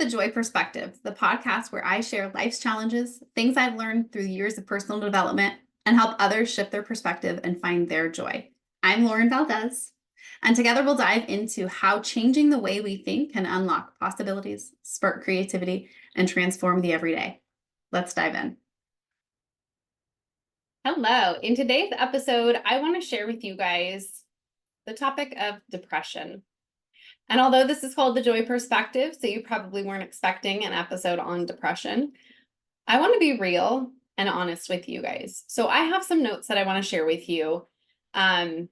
The Joy Perspective, the podcast where I share life's challenges, things I've learned through years of personal development, and help others shift their perspective and find their joy. I'm Lauren Valdez, and together we'll dive into how changing the way we think can unlock possibilities, spark creativity, and transform the everyday. Let's dive in. Hello. In today's episode, I want to share with you guys the topic of depression. And although this is called The Joy Perspective, so you probably weren't expecting an episode on depression, I want to be real and honest with you guys. So I have some notes that I want to share with you. But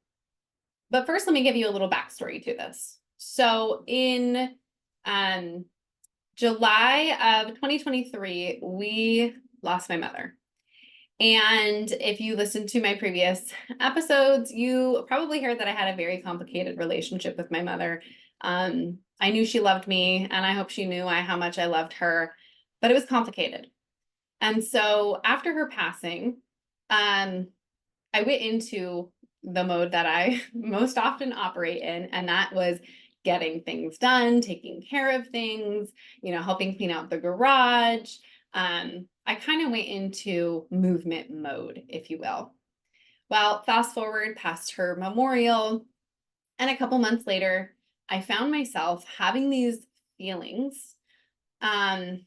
first, let me give you a little backstory to this. So in July of 2023, we lost my mother. And if you listened to my previous episodes, you probably heard that I had a very complicated relationship with my mother. I knew she loved me, and I hope she knew how much I loved her, but it was complicated. And so after her passing, I went into the mode that I most often operate in, and that was getting things done, taking care of things, helping clean out the garage. I kind of went into movement mode, if you will. Well, fast forward past her memorial, and a couple months later, I found myself having these feelings that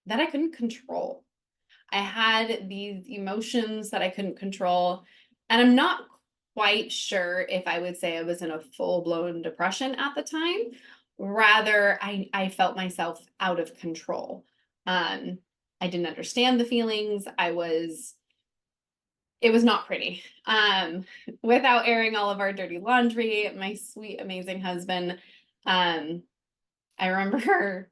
I couldn't control. I had these emotions that I couldn't control, and I'm not quite sure if I would say I was in a full-blown depression at the time. Rather, I felt myself out of control. I didn't understand the feelings. It was not pretty. Without airing all of our dirty laundry, my sweet, amazing husband, I remember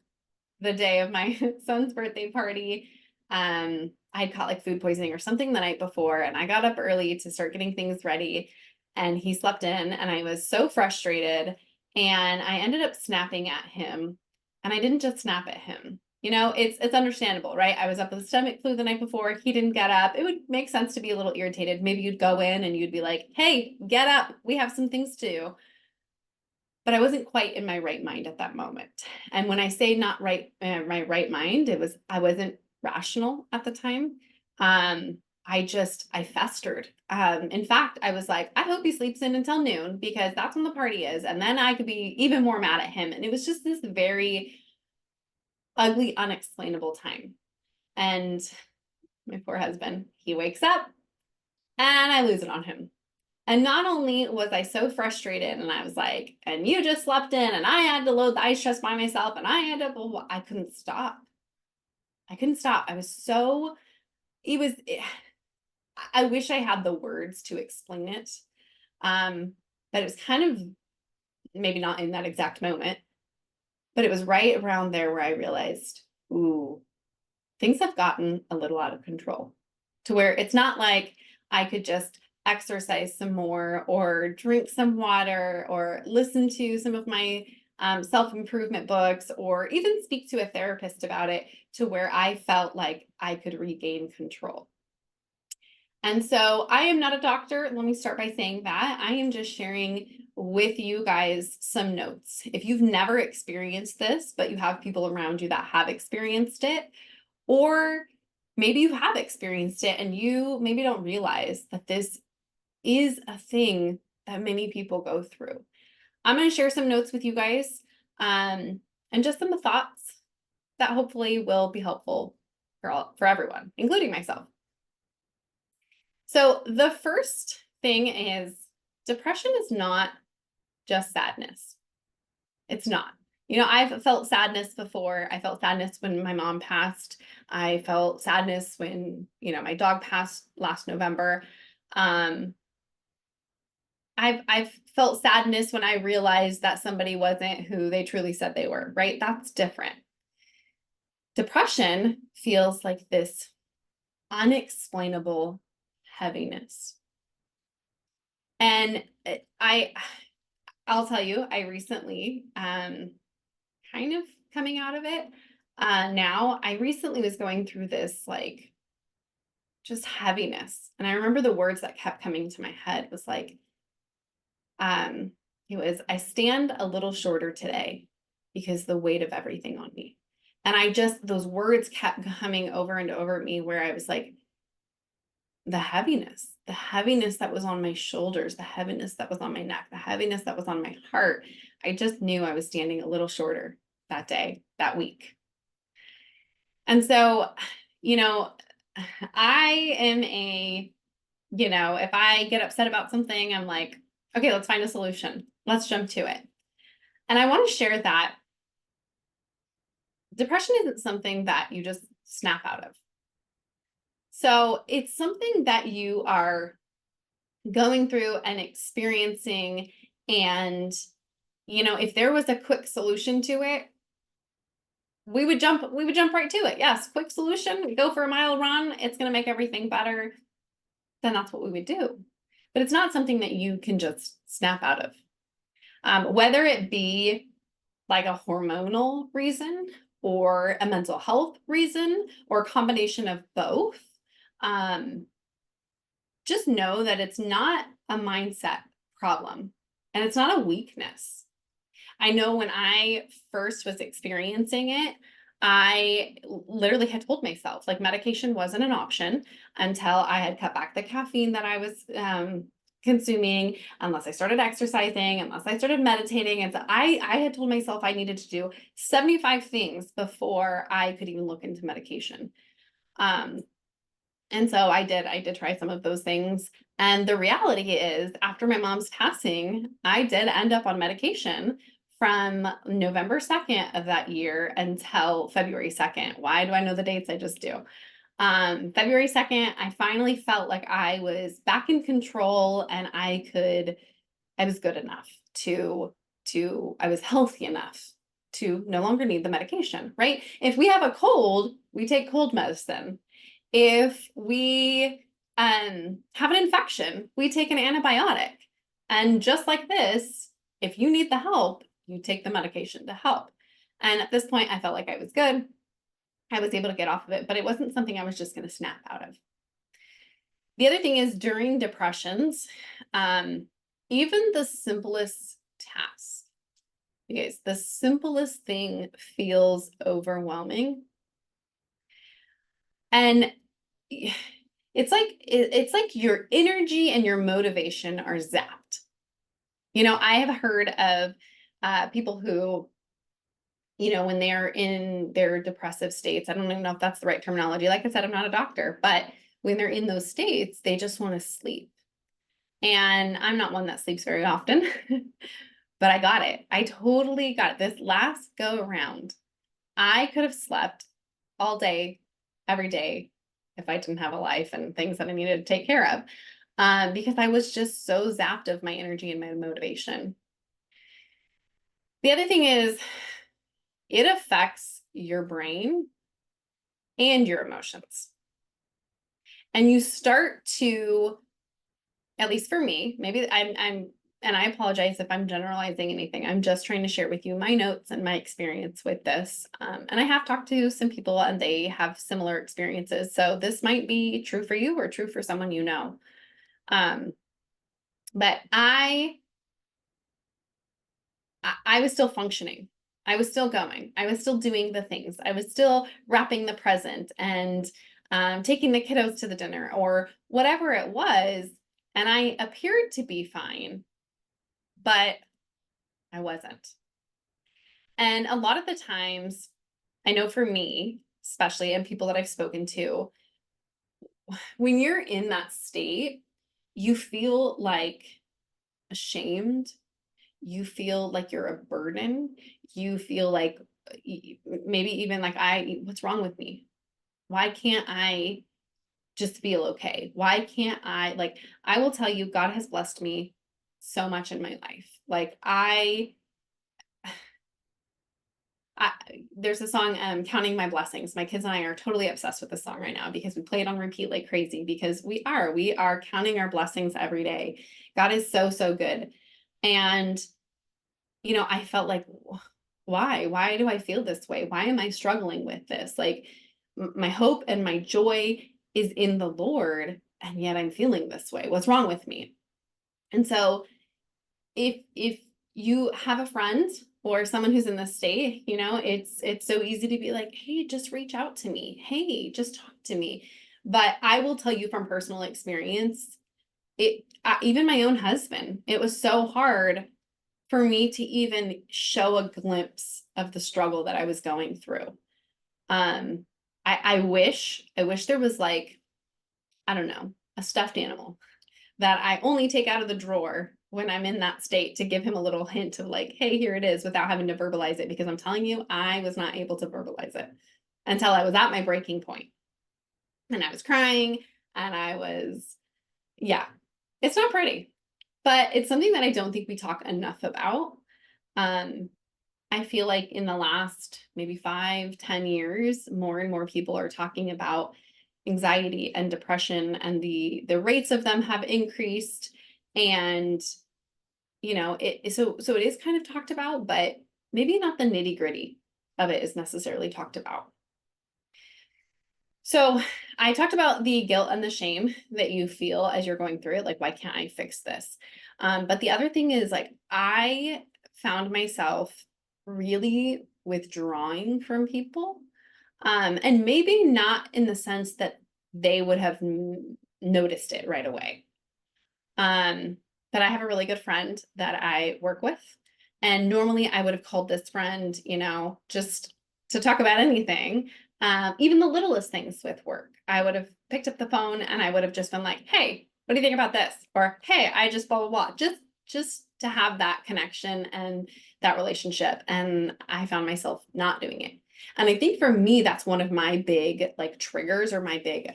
the day of my son's birthday party. I had caught like food poisoning or something the night before, and I got up early to start getting things ready, and he slept in, and I was so frustrated, and I ended up snapping at him. And I didn't just snap at him. It's understandable, right? I was up with the stomach flu the night before. He didn't get up. It would make sense to be a little irritated. Maybe you'd go in and you'd be like, hey, get up. We have some things to do. But I wasn't quite in my right mind at that moment. And when I say not right, my right mind, I wasn't rational at the time. I festered. In fact, I was like, I hope he sleeps in until noon because that's when the party is. And then I could be even more mad at him. And it was just this very ugly, unexplainable time. And my poor husband, he wakes up and I lose it on him. And not only was I so frustrated and I was like, and you just slept in and I had to load the ice chest by myself and I couldn't stop. I was so, I wish I had the words to explain it. But it was kind of maybe not in that exact moment. But it was right around there where I realized, ooh, things have gotten a little out of control to where it's not like I could just exercise some more or drink some water or listen to some of my self-improvement books or even speak to a therapist about it to where I felt like I could regain control. And so I am not a doctor. Let me start by saying that. I am just sharing with you guys some notes. If you've never experienced this, but you have people around you that have experienced it, or maybe you have experienced it and you maybe don't realize that this is a thing that many people go through. I'm going to share some notes with you guys and just some thoughts that hopefully will be helpful for everyone, including myself. So the first thing is depression is not just sadness. It's not. I've felt sadness before. I felt sadness when my mom passed. I felt sadness when, my dog passed last November. I've felt sadness when I realized that somebody wasn't who they truly said they were, right? That's different. Depression feels like this unexplainable heaviness. And I'll tell you, I recently, kind of coming out of it, now, I recently was going through this, just heaviness. And I remember the words that kept coming to my head was like, it was, I stand a little shorter today because the weight of everything on me. And those words kept coming over and over at me where I was like, the heaviness that was on my shoulders, the heaviness that was on my neck, the heaviness that was on my heart. I just knew I was standing a little shorter that day, that week. And so, you know, I am if I get upset about something, I'm like, okay, let's find a solution. Let's jump to it. And I want to share that depression isn't something that you just snap out of. So it's something that you are going through and experiencing. And, if there was a quick solution to it, we would jump right to it. Yes, quick solution, go for a mile run, it's going to make everything better. Then that's what we would do. But it's not something that you can just snap out of. Whether it be like a hormonal reason or a mental health reason or a combination of both, just know that it's not a mindset problem and it's not a weakness. I know when I first was experiencing it, I literally had told myself like medication wasn't an option until I had cut back the caffeine that I was consuming, unless I started exercising, unless I started meditating. And so I had told myself I needed to do 75 things before I could even look into medication. And so I did try some of those things. And the reality is, after my mom's passing, I did end up on medication from November 2nd of that year until February 2nd. Why do I know the dates? I just do. February 2nd, I finally felt like I was back in control and I was good enough I was healthy enough to no longer need the medication, right? If we have a cold, we take cold medicine. If we have an infection, we take an antibiotic. And just like this, if you need the help, you take the medication to help. And at this point, I felt like I was good. I was able to get off of it, but it wasn't something I was just going to snap out of. The other thing is during depressions, even the simplest task, you guys, the simplest thing feels overwhelming. And it's like your energy and your motivation are zapped. I have heard of people who, when they're in their depressive states, I don't even know if that's the right terminology. Like I said, I'm not a doctor, but when they're in those states, they just want to sleep. And I'm not one that sleeps very often, but I got it. I totally got it. This last go around, I could have slept all day, every day, if I didn't have a life and things that I needed to take care of, because I was just so zapped of my energy and my motivation. The other thing is, it affects your brain and your emotions. And you start to, at least for me, maybe and I apologize if I'm generalizing anything. I'm just trying to share with you my notes and my experience with this. And I have talked to some people and they have similar experiences. So this might be true for you or true for someone you know. But I was still functioning. I was still going. I was still doing the things. I was still wrapping the present and taking the kiddos to the dinner or whatever it was. And I appeared to be fine, but I wasn't. And a lot of the times, I know for me, especially, and people that I've spoken to, when you're in that state, you feel like ashamed. You feel like you're a burden. You feel like maybe even like, what's wrong with me? Why can't I just feel okay? Why can't I will tell you, God has blessed me so much in my life. Like there's a song, Counting My Blessings. My kids and I are totally obsessed with this song right now because we play it on repeat like crazy because we are counting our blessings every day. God is so, so good. And, I felt like, why do I feel this way? Why am I struggling with this? Like my hope and my joy is in the Lord. And yet I'm feeling this way. What's wrong with me? And so if you have a friend or someone who's in the state, you know, it's so easy to be like, hey, just reach out to me. Hey, just talk to me. But I will tell you from personal experience, even my own husband, it was so hard for me to even show a glimpse of the struggle that I was going through. Um, I wish there was like, I don't know, a stuffed animal that I only take out of the drawer when I'm in that state to give him a little hint of like, hey, here it is, without having to verbalize it. Because I'm telling you, I was not able to verbalize it until I was at my breaking point. And I was crying and I was, yeah, it's not pretty, but it's something that I don't think we talk enough about. Um, I feel like in the last maybe 5, 10 years, more and more people are talking about anxiety and depression, and the rates of them have increased. And you know, so it is kind of talked about, but maybe not the nitty-gritty of it is necessarily talked about. So I talked about the guilt and the shame that you feel as you're going through it, like, why can't I fix this? But the other thing is, like, I found myself really withdrawing from people. And maybe not in the sense that they would have noticed it right away. Um, but I have a really good friend that I work with. And normally I would have called this friend, you know, just to talk about anything, even the littlest things with work. I would have picked up the phone and I would have just been like, hey, what do you think about this? Or, hey, I just blah, blah, blah. Just to have that connection and that relationship. And I found myself not doing it. And I think for me, that's one of my big like triggers, or my big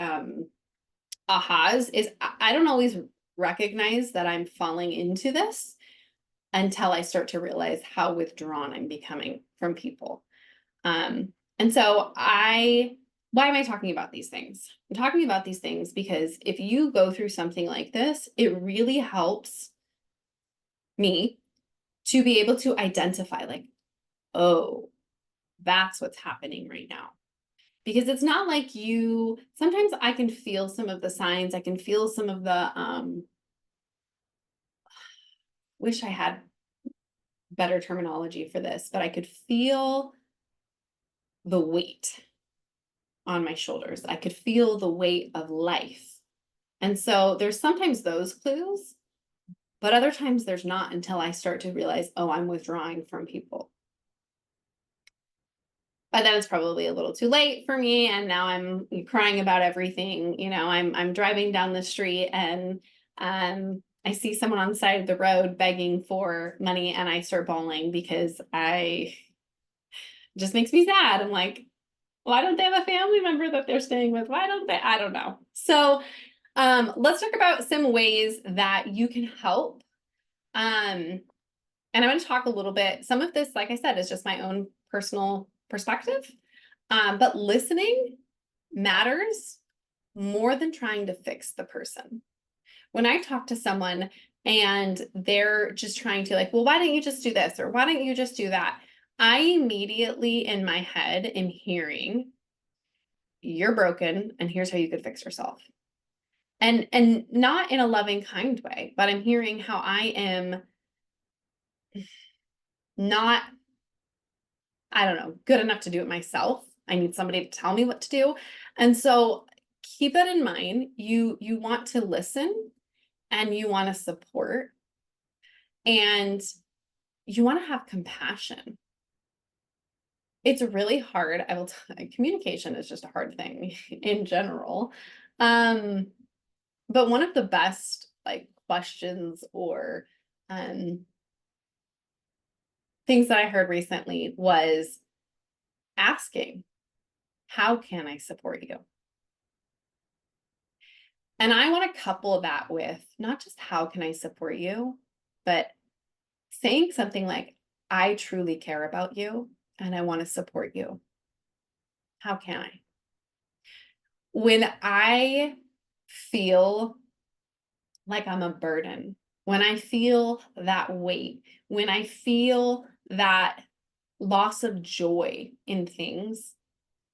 ahas, is I don't always recognize that I'm falling into this until I start to realize how withdrawn I'm becoming from people. And so why am I talking about these things? I'm talking about these things because if you go through something like this, it really helps me to be able to identify, like, oh, that's what's happening right now. Because it's not like sometimes I can feel some of the signs, I can feel some of the, wish I had better terminology for this, but I could feel the weight on my shoulders. I could feel the weight of life. And so there's sometimes those clues, but other times there's not, until I start to realize, oh, I'm withdrawing from people. But then it's probably a little too late for me, and now I'm crying about everything. You know, I'm driving down the street and I see someone on the side of the road begging for money, and I start bawling because it just makes me sad. I'm like, why don't they have a family member that they're staying with? Why don't they? I don't know. So let's talk about some ways that you can help. And I'm going to talk a little bit. Some of this, like I said, is just my own personal perspective. But listening matters more than trying to fix the person. When I talk to someone and they're just trying to, like, well, why don't you just do this? Or why don't you just do that? I immediately in my head am hearing, you're broken and here's how you could fix yourself. And not in a loving, kind way, but I'm hearing how I am not, I don't know, good enough to do it myself. I need somebody to tell me what to do. And so keep that in mind. You want to listen and you want to support and you want to have compassion. It's really hard. I will tell you, communication is just a hard thing in general. But one of the best like questions or things that I heard recently was asking, how can I support you? And I want to couple that with not just how can I support you, but saying something like, I truly care about you and I want to support you. How can I? When I feel like I'm a burden, when I feel that weight, when I feel that loss of joy in things,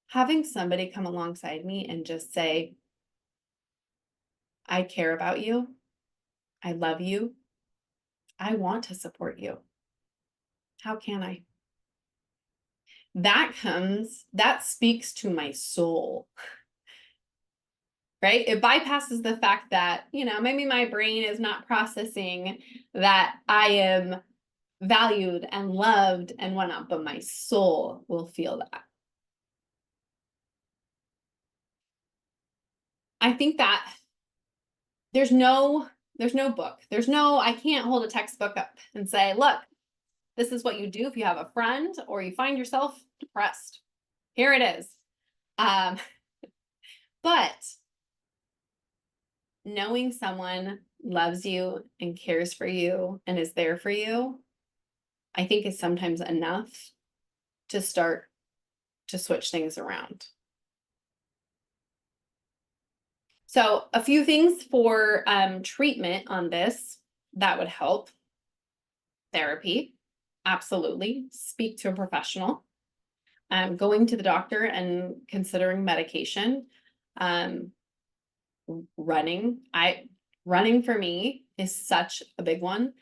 having somebody come alongside me and just say, I care about you. I love you. I want to support you. How can I? that speaks to my soul, right? It bypasses the fact that, maybe my brain is not processing that I am valued and loved and whatnot, but my soul will feel that. I think that there's no book. I can't hold a textbook up and say, look, this is what you do if you have a friend or you find yourself depressed. Here it is. But knowing someone loves you and cares for you and is there for you, I think is sometimes enough to start to switch things around. So a few things for treatment on this that would help. Therapy, absolutely. Speak to a professional. Going to the doctor and considering medication. Running for me is such a big one.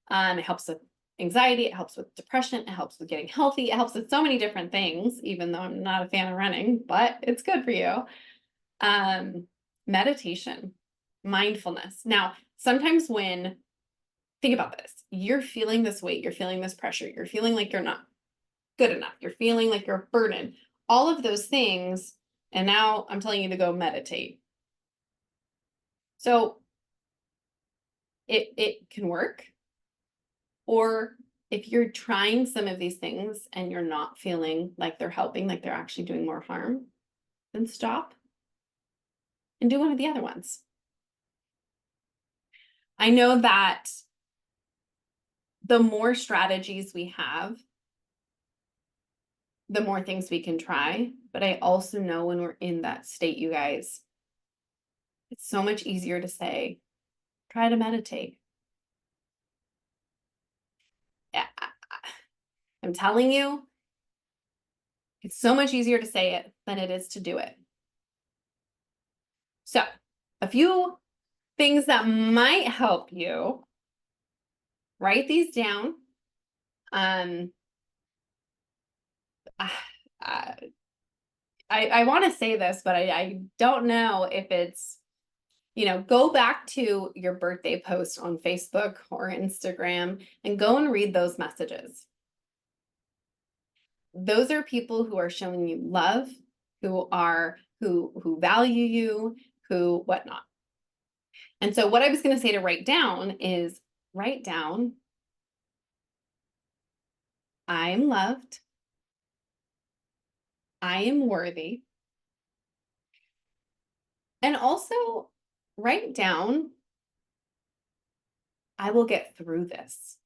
It helps with anxiety, it helps with depression, it helps with getting healthy, it helps with so many different things, even though I'm not a fan of running, but it's good for you. Meditation, mindfulness. Now, sometimes think about this, you're feeling this weight, you're feeling this pressure, you're feeling like you're not good enough, you're feeling like you're a burden, all of those things, and now I'm telling you to go meditate. So it can work. Or if you're trying some of these things and you're not feeling like they're helping, like they're actually doing more harm, then stop and do one of the other ones. I know that the more strategies we have, the more things we can try. But I also know when we're in that state, you guys, it's so much easier to say, try to meditate. Yeah, I'm telling you, it's so much easier to say it than it is to do it. So a few things that might help you, write these down. I want to say this, but I don't know if it's, go back to your birthday post on Facebook or Instagram and go and read those messages. Those are people who are showing you love, who value you, who whatnot. And so what I was going to say to write down is write down, I am loved, I am worthy. And also write down, I will get through this.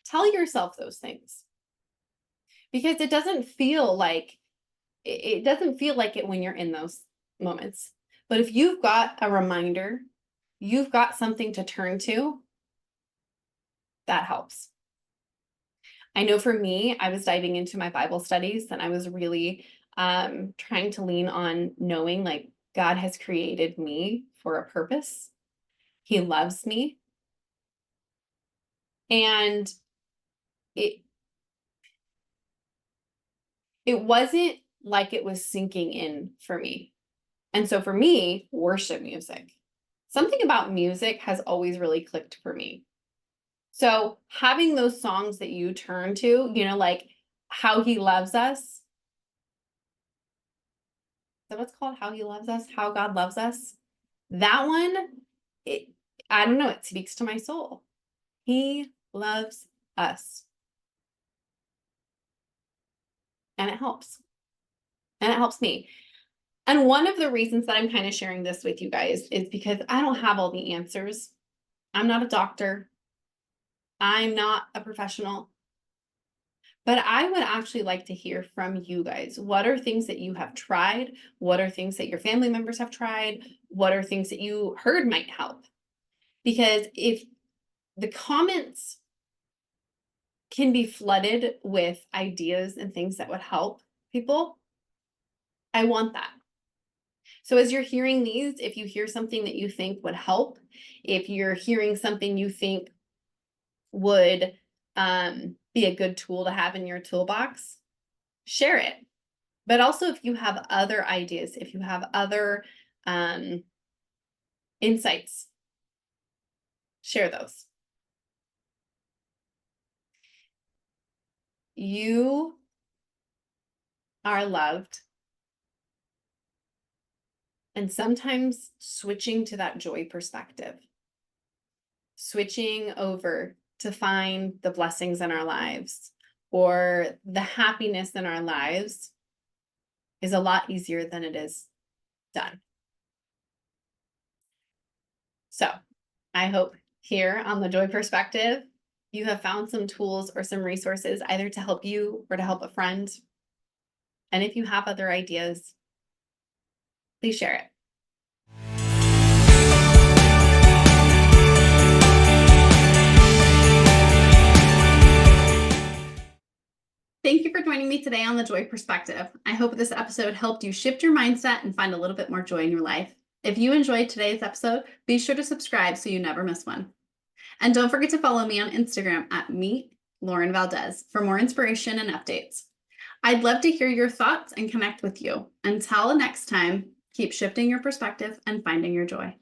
Tell yourself those things. Because it doesn't feel like it when you're in those moments. But if you've got a reminder, you've got something to turn to, that helps. I know for me, I was diving into my Bible studies and I was really trying to lean on knowing like God has created me for a purpose. He loves me. And it wasn't like it was sinking in for me. And so for me, worship music, something about music has always really clicked for me. So having those songs that you turn to, like How He Loves Us. Is that what's called? How He Loves Us? How God Loves Us? That one, I don't know, it speaks to my soul. He loves us. And it helps. And it helps me. And one of the reasons that I'm kind of sharing this with you guys is because I don't have all the answers. I'm not a doctor. I'm not a professional. But I would actually like to hear from you guys. What are things that you have tried? What are things that your family members have tried? What are things that you heard might help? Because if the comments can be flooded with ideas and things that would help people, I want that. So as you're hearing these, if you hear something that you think would help, if you're hearing something you think would be a good tool to have in your toolbox, share it. But also, if you have other ideas, if you have other insights, share those. You are loved. And sometimes switching to that joy perspective, switching over to find the blessings in our lives or the happiness in our lives is a lot easier than it is done. So I hope here on the Joy Perspective, you have found some tools or some resources either to help you or to help a friend. And if you have other ideas, please share it. Thank you for joining me today on the Joy Perspective. I hope this episode helped you shift your mindset and find a little bit more joy in your life. If you enjoyed today's episode, be sure to subscribe so you never miss one. And don't forget to follow me on Instagram at @meetlaurenvaldez for more inspiration and updates. I'd love to hear your thoughts and connect with you. Until next time, keep shifting your perspective and finding your joy.